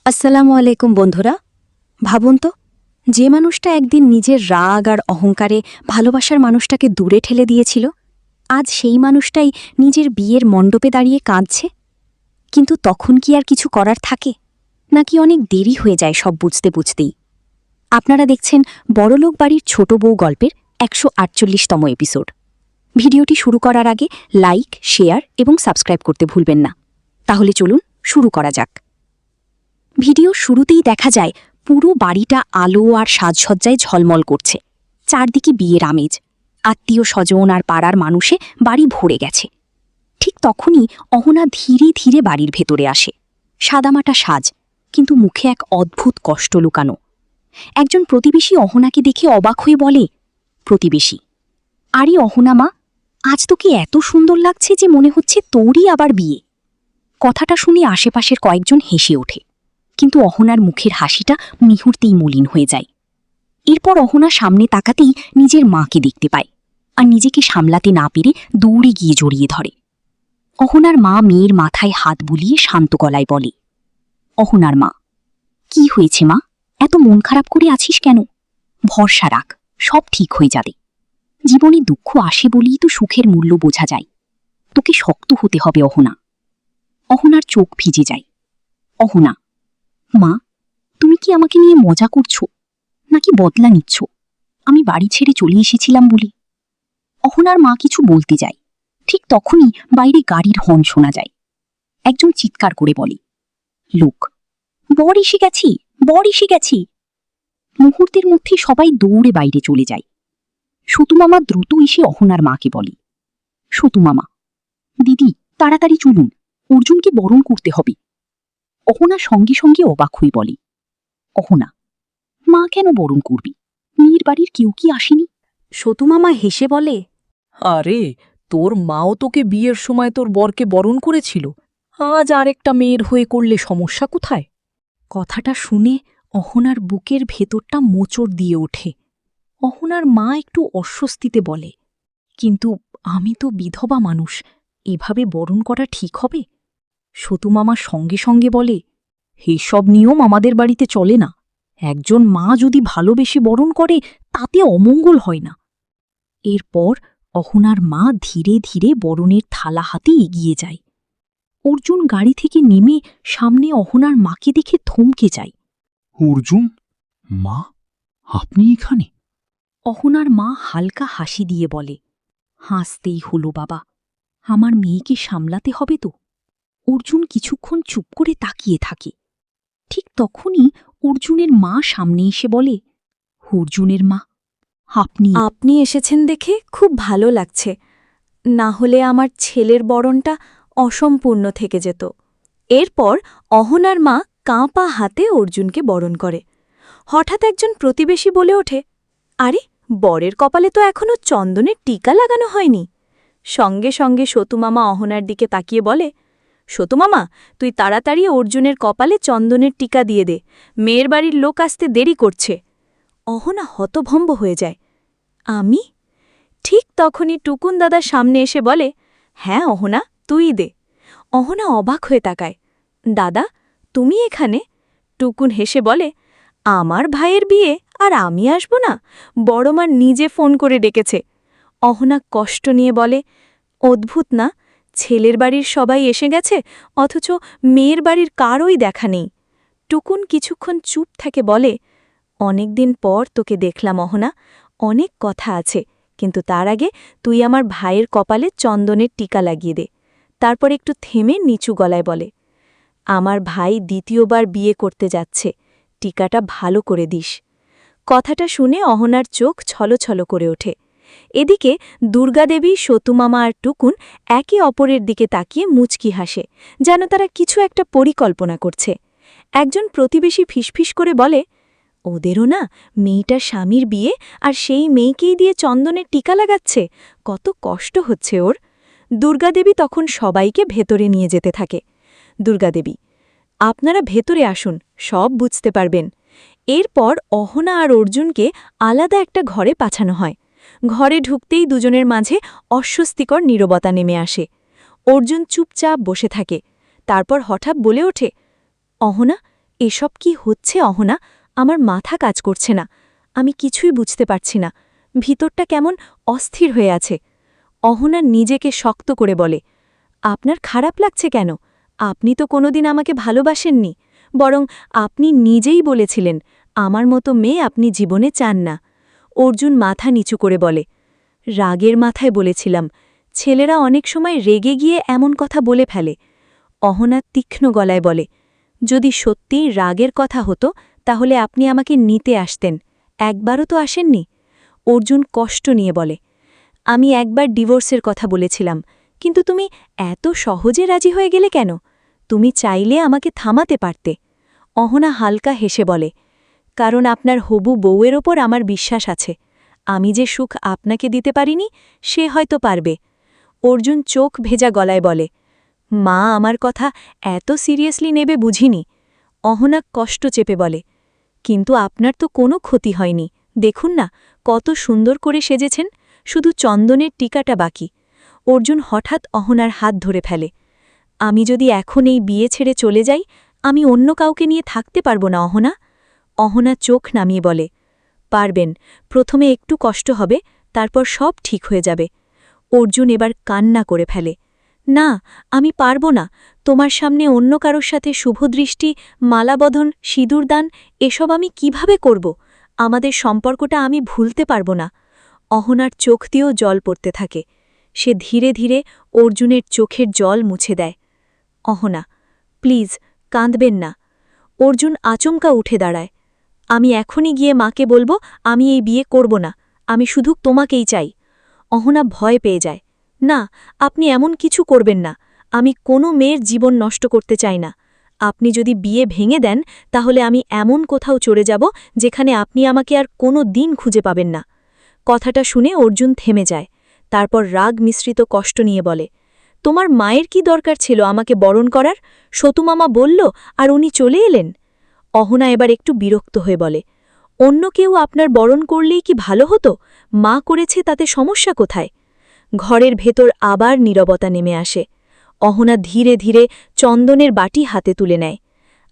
আসসালামু আলাইকুম বন্ধুরা। ভাবুন তো, যে মানুষটা একদিন নিজের রাগ আর অহংকারে ভালোবাসার মানুষটাকে দূরে ঠেলে দিয়েছিল, আজ সেই মানুষটাই নিজের বিয়ের মণ্ডপে দাঁড়িয়ে কাঁদছে। কিন্তু তখন কি আর কিছু করার থাকে, নাকি অনেক দেরি হয়ে যায় সব বুঝতে বুঝতেই? আপনারা দেখছেন বড়লোক বাড়ির ছোট বউ গল্পের ১৪৮তম এপিসোড। ভিডিওটি শুরু করার আগে লাইক, শেয়ার এবং সাবস্ক্রাইব করতে ভুলবেন না। তাহলে চলুন শুরু করা যাক। ভিডিও শুরুতেই দেখা যায় পুরো বাড়িটা আলো আর সাজসজ্জায় ঝলমল করছে। চারদিকে বিয়ের আমেজ, আত্মীয় স্বজন আর পাড়ার মানুষে বাড়ি ভরে গেছে। ঠিক তখনই অহনা ধীরে ধীরে বাড়ির ভেতরে আসে। সাদামাটা সাজ, কিন্তু মুখে এক অদ্ভুত কষ্ট লুকানো। একজন প্রতিবেশী অহনাকে দেখে অবাক হয়ে বলে, প্রতিবেশী, আরে অহনা মা, আজ তোকে এত সুন্দর লাগছে যে মনে হচ্ছে তোরই আবার বিয়ে। কথাটা শুনে আশেপাশের কয়েকজন হেসে ওঠে, কিন্তু অহনার মুখের হাসিটা মুহূর্তেই মলিন হয়ে যায়। এরপর অহনা সামনে তাকাতেই নিজের মাকে দেখতে পায়, আর নিজেকে সামলাতে না পেরে দৌড়ে গিয়ে জড়িয়ে ধরে। অহনার মা মেয়ের মাথায় হাত বুলিয়ে শান্ত গলায় বলে, অহনার মা, কি হয়েছে মা, এত মন খারাপ করে আছিস কেন? ভরসা রাখ, সব ঠিক হয়ে যাবে। জীবনে দুঃখ আসে বলেই তো সুখের মূল্য বোঝা যায়। তোকে শক্ত হতে হবে অহনা। অহনার চোখ ভিজে যায়। অহনা, মা, তুমি কি আমাকে নিয়ে মজা করছো, নাকি বদলা নিচ্ছ? আমি বাড়ি ছেড়ে চলে এসেছিলাম বলে। অহনার মা কিছু বলতে যায়, ঠিক তখনই বাইরে গাড়ির হর্ন শোনা যায়। একজন চিৎকার করে বলে, লোক, বর এসে গেছি, বর এসে গেছি। মুহূর্তের মধ্যে সবাই দৌড়ে বাইরে চলে যায়। সতুমামা দ্রুত এসে অহনার মাকে বলে, সতুমামা, দিদি, তাড়াতাড়ি চলুন, অর্জুনকে বরণ করতে হবে। অহনা সঙ্গে সঙ্গে অবাক হয়ে বলে, অহনা, মা কেন বরণ করবি? মেয়ের বাড়ির কেউ কি আসেনি? সতুমামা হেসে বলে, আরে, তোর মাও তোকে বিয়ের সময় তোর বরকে বরণ করেছিল। আজ আরেকটা মেয়ের হয়ে করলে সমস্যা কোথায়? কথাটা শুনে অহনার বুকের ভেতরটা মোচড় দিয়ে ওঠে। অহনার মা একটু অস্বস্তিতে বলে, কিন্তু আমি তো বিধবা মানুষ, এভাবে বরণ করা ঠিক হবে? সতুমামা সঙ্গে সঙ্গে বলে, এসব নিয়ম আমাদের বাড়িতে চলে না। একজন মা যদি ভালোবেসে বরণ করে, তাতে অমঙ্গল হয় না। এরপর অহনার মা ধীরে ধীরে বরণের থালা হাতে এগিয়ে যায়। অর্জুন গাড়ি থেকে নেমে সামনে অহনার মাকে দেখে থমকে যায়। অর্জুন, মা, আপনি এখানে? অহনার মা হালকা হাসি দিয়ে বলে, হাসতেই হলো বাবা, আমার মেয়েকে সামলাতে হবে তো। অর্জুন কিছুক্ষণ চুপ করে তাকিয়ে থাকে। ঠিক তখনই অর্জুনের মা সামনে এসে বলে, অর্জুনের মা, আপনি এসেছেন দেখে খুব ভালো লাগছে, না হলে আমার ছেলের বরণটা অসম্পূর্ণ থেকে যেত। এরপর অহনার মা কাঁপা হাতে অর্জুনকে বরণ করে। হঠাৎ একজন প্রতিবেশী বলে ওঠে, আরে, বরের কপালে তো এখনও চন্দনের টিকা লাগানো হয়নি। সঙ্গে সঙ্গে সতুমামা অহনার দিকে তাকিয়ে বলে, সতুমামা, তুই তাড়াতাড়ি অর্জুনের কপালে চন্দনের টিকা দিয়ে দে, মেয়ের বাড়ির লোক আসতে দেরি করছে। অহনা হতভম্ব হয়ে যায়। আমি? ঠিক তখনই টুকুন দাদা সামনে এসে বলে, হ্যাঁ অহনা, তুই দে। অহনা অবাক হয়ে তাকায়, দাদা, তুমি এখানে? টুকুন হেসে বলে, আমার ভাইয়ের বিয়ে আর আমি আসব না? বড়মা নিজে ফোন করে ডেকেছে। অহনা কষ্ট নিয়ে বলে, অদ্ভুত না, ছেলের বাড়ির সবাই এসে গেছে, অথচ মেয়ের বাড়ির কারোই দেখা নেই। টুকুন কিছুক্ষণ চুপ থাকে বলে, অনেকদিন পর তোকে দেখলাম অহনা, অনেক কথা আছে, কিন্তু তার আগে তুই আমার ভাইয়ের কপালে চন্দনের টিকা লাগিয়ে দে। তারপর একটু থেমে নিচু গলায় বলে, আমার ভাই দ্বিতীয়বার বিয়ে করতে যাচ্ছে, টিকাটা ভালো করে দিস। কথাটা শুনে অহনার চোখ ছলছল করে ওঠে। এদিকে দুর্গাদেবী, সতুমামা আর টুকুন একে অপরের দিকে তাকিয়ে মুচকি হাসে, যেন তারা কিছু একটা পরিকল্পনা করছে। একজন প্রতিবেশী ফিসফিস করে বলে, ওদেরও না মেয়েটার স্বামীর বিয়ে, আর সেই মেয়েকেই দিয়ে চন্দনের টিকা লাগাচ্ছে, কত কষ্ট হচ্ছে ওর। দুর্গাদেবী তখন সবাইকে ভেতরে নিয়ে যেতে থাকে। দুর্গাদেবী, আপনারা ভেতরে আসুন, সব বুঝতে পারবেন। এরপর অহনা আর অর্জুনকে আলাদা একটা ঘরে পাঠানো হয়। ঘরে ঢুকতেই দুজনের মাঝে অস্বস্তিকর নীরবতা নেমে আসে। অর্জুন চুপচাপ বসে থাকে, তারপর হঠাৎ বলে ওঠে, অহনা, এসব কি হচ্ছে অহনা? আমার মাথা কাজ করছে না। আমি কিছুই বুঝতে পারছি না। ভিতরটা কেমন অস্থির হয়ে আছে। অহনা নিজেকে শক্ত করে বলে, আপনার খারাপ লাগছে কেন? আপনি তো কোনোদিন আমাকে ভালোবাসেননি। বরং আপনি নিজেই বলেছিলেন আমার মতো মেয়ে আপনি জীবনে চান না। অর্জুন মাথা নিচু করে বলে, রাগের মাথায় বলেছিলাম। ছেলেরা অনেক সময় রেগে গিয়ে এমন কথা বলে ফেলে। অহনা তীক্ষ্ণ গলায় বলে, যদি সত্যিই রাগের কথা হতো তাহলে আপনি আমাকে নিতে আসতেন। একবারও তো আসেননি। অর্জুন কষ্ট নিয়ে বলে, আমি একবার ডিভোর্সের কথা বলেছিলাম, কিন্তু তুমি এত সহজে রাজি হয়ে গেলে কেন? তুমি চাইলে আমাকে থামাতে পারতে। অহনা হালকা হেসে বলে, কারণ আপনার হবু বউয়ের ওপর আমার বিশ্বাস আছে। আমি যে সুখ আপনাকে দিতে পারিনি, সে হয়তো পারবে। অর্জুন চোখ ভেজা গলায় বলে, মা আমার কথা এত সিরিয়াসলি নেবে বুঝিনি। অহনা কষ্ট চেপে বলে, কিন্তু আপনার তো কোনো ক্ষতি হয়নি। দেখুন না কত সুন্দর করে সেজেছেন, শুধু চন্দনের টিকাটা বাকি। অর্জুন হঠাৎ অহনার হাত ধরে ফেলে, আমি যদি এখন এই বিয়ে ছেড়ে চলে যাই, আমি অন্য কাউকে নিয়ে থাকতে পারবো না অহনা। অহনা চোখ নামিয়ে বলে, পারবেন, প্রথমে একটু কষ্ট হবে, তারপর সব ঠিক হয়ে যাবে। অর্জুন এবার কান্না করে ফেলে, না, আমি পারব না। তোমার সামনে অন্য কারোর সাথে শুভদৃষ্টি, মালাবধন, সিঁদুরদান এসব আমি কিভাবে করব? আমাদের সম্পর্কটা আমি ভুলতে পারব না। অহনার চোখ দিয়েও জল পড়তে থাকে। সে ধীরে ধীরে অর্জুনের চোখের জল মুছে দেয়। অহনা, প্লিজ, কাঁদবেন না। অর্জুন আচমকা উঠে দাঁড়ায়। আমি এখনই গিয়ে মাকে বলবো আমি এই বিয়ে করব না, আমি শুধু তোমাকেই চাই। অহনা ভয় পেয়ে যায়, না, আপনি এমন কিছু করবেন না। আমি কোনো মেয়ের জীবন নষ্ট করতে চাই না। আপনি যদি বিয়ে ভেঙে দেন তাহলে আমি এমন কোথাও চড়ে যাব যেখানে আপনি আমাকে আর কোনো দিন খুঁজে পাবেন না। কথাটা শুনে অর্জুন থেমে যায়। তারপর রাগ মিশ্রিত কষ্ট নিয়ে বলে, তোমার মায়ের কি দরকার ছিল আমাকে বরণ করার? সতুমামা বলল আর উনি চলে এলেন। অহনা এবার একটু বিরক্ত হয়ে বলে, অন্য কেউ আপনার বরণ করলেই কি ভালো হতো? মা করেছে তাতে সমস্যা কোথায়? ঘরের ভেতর আবার নীরবতা নেমে আসে। অহনা ধীরে ধীরে চন্দনের বাটি হাতে তুলে নেয়।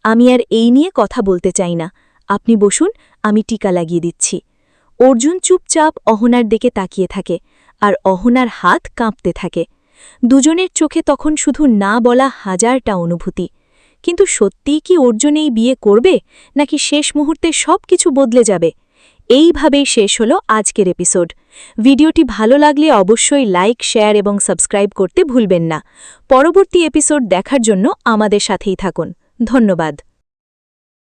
আমি আর এই নিয়ে কথা বলতে চাই না, আপনি বসুন, আমি টিকা লাগিয়ে দিচ্ছি। অর্জুন চুপচাপ অহনার দিকে তাকিয়ে থাকে, আর অহনার হাত কাঁপতে থাকে। দুজনের চোখে তখন শুধু না বলা হাজারটা অনুভূতি। কিন্তু সত্যিই কি অর্জুন এই বিয়ে করবে, নাকি শেষ মুহূর্তে সব কিছু বদলে যাবে? এইভাবেই শেষ হলো আজকের এপিসোড। ভিডিওটি ভালো লাগলে অবশ্যই লাইক, শেয়ার এবং সাবস্ক্রাইব করতে ভুলবেন না। পরবর্তী এপিসোড দেখার জন্য আমাদের সাথেই থাকুন। ধন্যবাদ।